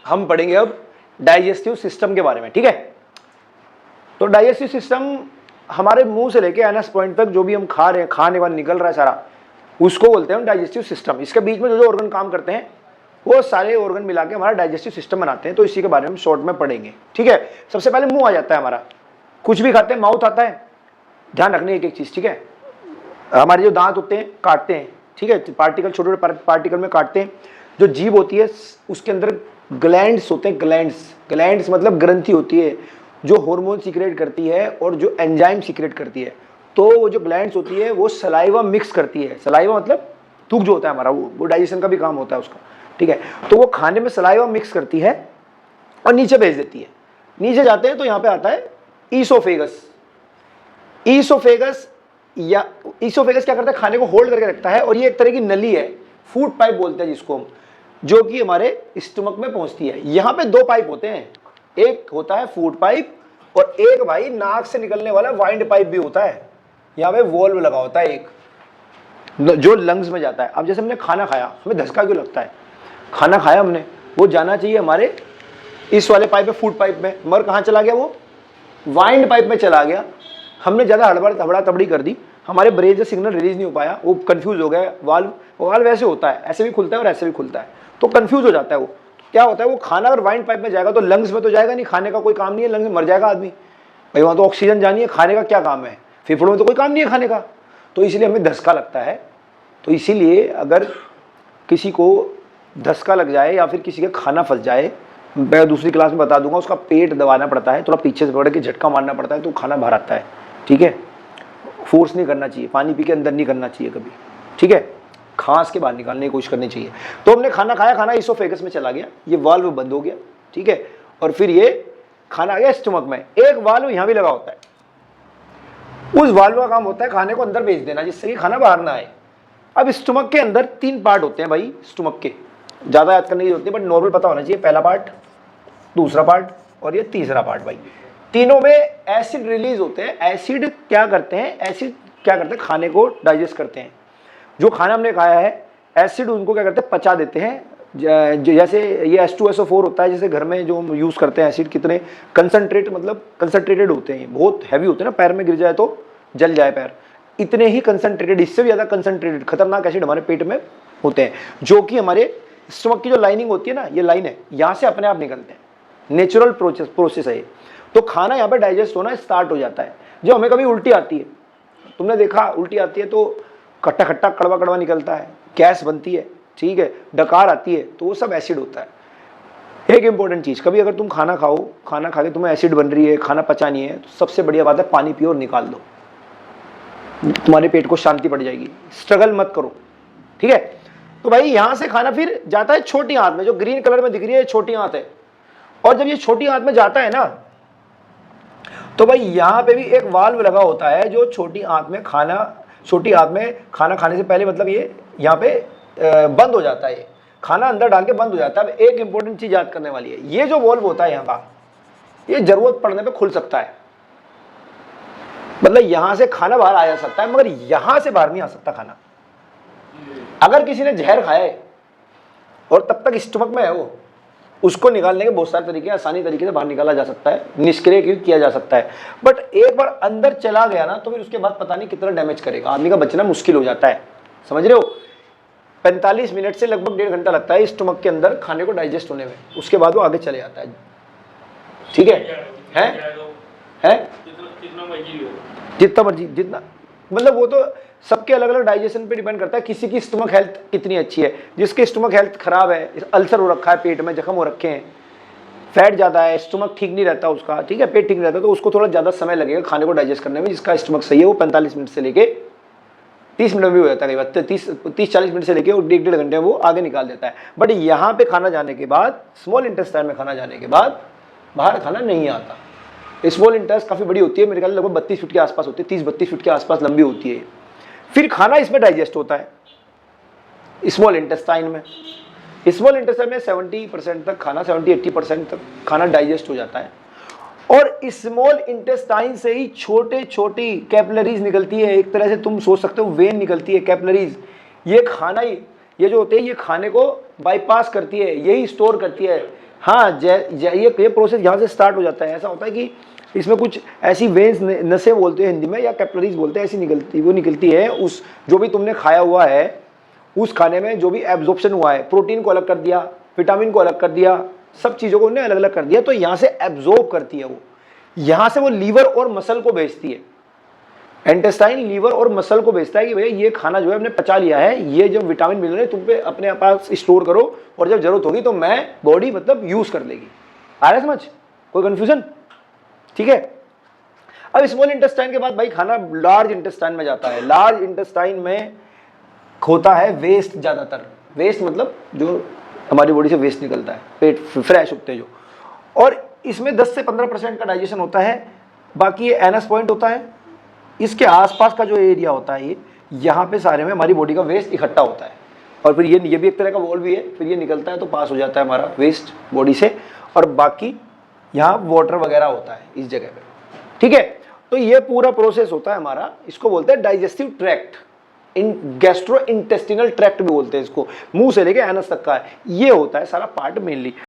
हम पढ़ेंगे अब डाइजेस्टिव सिस्टम के बारे में, ठीक है। तो डाइजेस्टिव सिस्टम हमारे मुंह से लेके एनएस पॉइंट तक जो भी हम खा रहे हैं, खाने के बाद निकल रहा है सारा, उसको बोलते हैं हम डाइजेस्टिव सिस्टम। इसके बीच में जो जो ऑर्गन काम करते हैं वो सारे ऑर्गन मिला के हमारा डाइजेस्टिव सिस्टम बनाते हैं। तो इसी के बारे में हम शॉर्ट में पढ़ेंगे, ठीक है। सबसे पहले मुंह आ जाता है हमारा, कुछ भी खाते हैं माउथ आता है, ध्यान रखने एक एक चीज, ठीक है। हमारे जो दांत होते हैं काटते हैं, ठीक है, पार्टिकल छोटे छोटे पार्टिकल में काटते हैं। जो जीभ होती है उसके अंदर ग्लैंड्स होते हैं, ग्लैंड्स मतलब ग्रंथि होती है जो हार्मोन सीक्रेट करती है और जो एंजाइम सीक्रेट करती है। तो वो जो ग्लैंड्स होती है वो सलाइवा मिक्स करती है। सलाइवा मतलब थूक जो होता है हमारा, वो डाइजेशन का भी काम होता है उसका, ठीक है। तो वो खाने में सलाइवा मिक्स करती है और नीचे भेज देती है। नीचे जाते हैं तो यहाँ पे आता है ईसोफेगस। ईसोफेगस क्या करता है, खाने को होल्ड करके रखता है। और ये एक तरह की नली है, फूड पाइप बोलते हैं जिसको हम, जो कि हमारे स्टमक में पहुंचती है। यहाँ पे दो पाइप होते हैं, एक होता है फूड पाइप और एक भाई नाक से निकलने वाला वाइंड पाइप भी होता है। यहाँ पे वॉल्व लगा होता है एक, जो लंग्स में जाता है। अब जैसे हमने खाना खाया, हमें धसका क्यों लगता है, खाना खाया हमने, वो जाना चाहिए हमारे इस वाले पाइप में, फूड पाइप में, मगर कहाँ चला गया, वो वाइंड पाइप में चला गया। हमने ज़्यादा हड़बड़ा तबड़ी कर दी, हमारे ब्रेन से सिग्नल रिलीज नहीं हो पाया, वो कंफ्यूज हो गया। वाल्व ऐसे होता है, ऐसे भी खुलता है और ऐसे भी खुलता है, तो कंफ्यूज हो जाता है वो। क्या होता है, वो खाना अगर वाइंड पाइप में जाएगा तो लंग्स में तो जाएगा नहीं, खाने का कोई काम नहीं है, लंग्स में मर जाएगा आदमी भाई, वहाँ तो ऑक्सीजन जानी है, खाने का क्या काम है, फेफड़ों में तो कोई काम नहीं है खाने का। तो इसलिए हमें धसका लगता है। तो इसीलिए अगर किसी को धसका लग जाए या फिर किसी का खाना फंस जाए, मैं दूसरी क्लास में बता दूंगा, उसका पेट दबाना पड़ता है, थोड़ा पीछे से पकड़ के झटका मारना पड़ता है तो खाना बाहर आता है, ठीक है। फोर्स नहीं करना चाहिए, पानी पी के अंदर नहीं करना चाहिए कभी, ठीक है, खांस के बाहर निकालने की कोशिश करनी चाहिए। तो हमने खाना खाया, खाना ईसोफेगस में चला गया, ये वाल्व बंद हो गया, ठीक है। और फिर ये खाना आ गया स्टमक में। एक वाल्व यहाँ भी लगा होता है, उस वाल्व का काम होता है खाने को अंदर भेज देना, जिससे कि खाना बाहर ना आए। अब स्टमक के अंदर 3 पार्ट होते हैं भाई, स्टमक के ज़्यादा याद करने की जरूरत नहीं, बट नॉर्मल पता होना चाहिए। पहला पार्ट, दूसरा पार्ट और ये तीसरा पार्ट। भाई तीनों में एसिड रिलीज होते हैं। एसिड क्या करते हैं, खाने को डाइजेस्ट करते हैं। जो खाना हमने खाया है, एसिड उनको क्या करते हैं, पचा देते हैं। जैसे ये H2SO4 होता है, जैसे घर में जो हम यूज़ करते हैं एसिड, कितने कंसनट्रेटेड होते हैं, बहुत हैवी होते हैं ना, पैर में गिर जाए तो जल जाए पैर, इतने ही कंसनट्रेटेड, इससे भी ज़्यादा कंसनट्रेटेड खतरनाक एसिड हमारे पेट में होते हैं, जो कि हमारे स्टमक की जो लाइनिंग होती है ना, ये लाइन है, यहाँ से अपने आप निकलते हैं। नेचुरल प्रोसेस है ये। तो खाना यहाँ पे डाइजेस्ट होना स्टार्ट हो जाता है। जो हमें कभी उल्टी आती है, तुमने देखा उल्टी आती है तो खट्टा खट्टा कड़वा कड़वा निकलता है, गैस बनती है, ठीक है, डकार आती है, तो वो सब एसिड होता है। एक इंपॉर्टेंट चीज़, कभी अगर तुम खाना खाओ, खाना खा के तुम्हें एसिड बन रही है, खाना पचा नहीं है, तो सबसे बढ़िया बात है पानी पियो और निकाल दो, तुम्हारे पेट को शांति पड़ जाएगी। स्ट्रगल मत करो, ठीक है। तो भाई यहाँ से खाना फिर जाता है छोटी आंत में, जो ग्रीन कलर में दिख रही है छोटी आंत है। और जब ये छोटी आंत में जाता है ना, तो भाई यहाँ पे भी एक वाल्व लगा होता है, जो छोटी आंत में खाना खाने से पहले, मतलब ये यहाँ पे बंद हो जाता है, खाना अंदर डाल के बंद हो जाता है। अब एक इंपॉर्टेंट चीज याद करने वाली है, ये जो वाल्व होता है यहाँ का, ये जरूरत पड़ने पे खुल सकता है। मतलब यहाँ से खाना बाहर आ जा सकता है, मगर यहाँ से बाहर नहीं आ सकता खाना। अगर किसी ने जहर खाया है और तब तक स्टमक में है वो, उसको निकालने के बहुत सारे तरीके, आसानी तरीके से बाहर निकाला जा सकता है, निष्क्रिय किया जा सकता है। बट एक बार अंदर चला गया ना, तो फिर उसके बाद पता नहीं कितना डैमेज करेगा, आदमी का बचना मुश्किल हो जाता है। समझ रहे हो? 45 मिनट से लगभग 1.5 घंटा लगता है स्टमक के अंदर खाने को डाइजेस्ट होने में, उसके बाद वो आगे चले जाता है। ठीक है? जितना मर्जी, जितना, मतलब वो तो सबके अलग अलग डाइजेशन पे डिपेंड करता है। किसी की स्टमक हेल्थ कितनी अच्छी है, जिसकी स्टमक हेल्थ खराब है, अल्सर हो रखा है, पेट में जख्म हो रखे हैं, फैट ज़्यादा है, स्टमक ठीक नहीं रहता उसका, ठीक है, पेट ठीक नहीं रहता, तो उसको थोड़ा ज़्यादा समय लगेगा खाने को डाइजेस्ट करने में। जिसका स्टमक सही है वो 45 मिनट से लेके 30 मिनट में भी हो जाता है, कई बार 30-40 मिनट से लेके 1.5 घंटे में वो आगे निकाल देता है। बट यहाँ पे खाना जाने के बाद, स्मॉल इंटेस्टाइन में खाना जाने के बाद बाहर खाना नहीं आता। स्मॉल इंटेस्ट काफ़ी बड़ी होती है, मेरे ख्याल लगभग 32 फीट के आसपास होती है, 30-32 फीट के आसपास लंबी होती है। फिर खाना इसमें डाइजेस्ट होता है स्मॉल इंटेस्टाइन में। स्मॉल इंटेस्टाइन में 70% तक खाना, 70-80% तक खाना डाइजेस्ट हो जाता है। और स्मॉल इंटेस्टाइन से ही छोटे छोटी कैपिलरीज निकलती है, एक तरह से तुम सोच सकते हो वेन निकलती है, कैपिलरीज। ये खाना ही, ये जो होते हैं, ये खाने को बाईपास करती है, यही स्टोर करती है। हाँ, ये प्रोसेस यहाँ से स्टार्ट हो जाता है। ऐसा होता है कि इसमें कुछ ऐसी वेन्स, नसें बोलते हैं हिंदी में, या कैपिलरीज बोलते हैं, ऐसी निकलती है। उस जो भी तुमने खाया हुआ है, उस खाने में जो भी एब्जॉर्प्शन हुआ है, प्रोटीन को अलग कर दिया, विटामिन को अलग कर दिया, सब चीज़ों को उन्हें अलग अलग कर दिया, तो यहाँ से एब्जॉर्ब करती है वो। यहाँ से वो लीवर और मसल को भेजती है। इंटेस्टाइन लीवर और मसल को भेजता है कि भैया ये खाना जो है हमने पचा लिया है, ये जो विटामिन मिनरल है तुम पे अपने पास स्टोर करो, और जब जरूरत होगी तो मैं बॉडी मतलब यूज कर लेगी। आ रहा है समझ? कोई कंफ्यूजन? ठीक है। अब स्मॉल इंटेस्टाइन के बाद भाई खाना लार्ज इंटेस्टाइन में जाता है। लार्ज इंटेस्टाइन में होता है वेस्ट, ज्यादातर वेस्ट मतलब जो हमारी बॉडी से वेस्ट निकलता है, पेट फ्रेश उगते हैं जो, और इसमें 10 से 15% का डाइजेशन होता है। बाकी ये एनस पॉइंट होता है, इसके आसपास का जो एरिया होता है, ये यहाँ पे सारे में हमारी बॉडी का वेस्ट इकट्ठा होता है, और फिर ये भी एक तरह का वॉल भी है, फिर ये निकलता है तो पास हो जाता है हमारा वेस्ट बॉडी से, और बाकी यहाँ वाटर वगैरह होता है इस जगह पे। ठीक है, तो ये पूरा प्रोसेस होता है हमारा, इसको बोलते हैं digestive tract, gastro intestinal tract भी बोलते हैं इसको, मुंह से लेके एनस तक का है, ये होता है सारा पार्ट मेनली।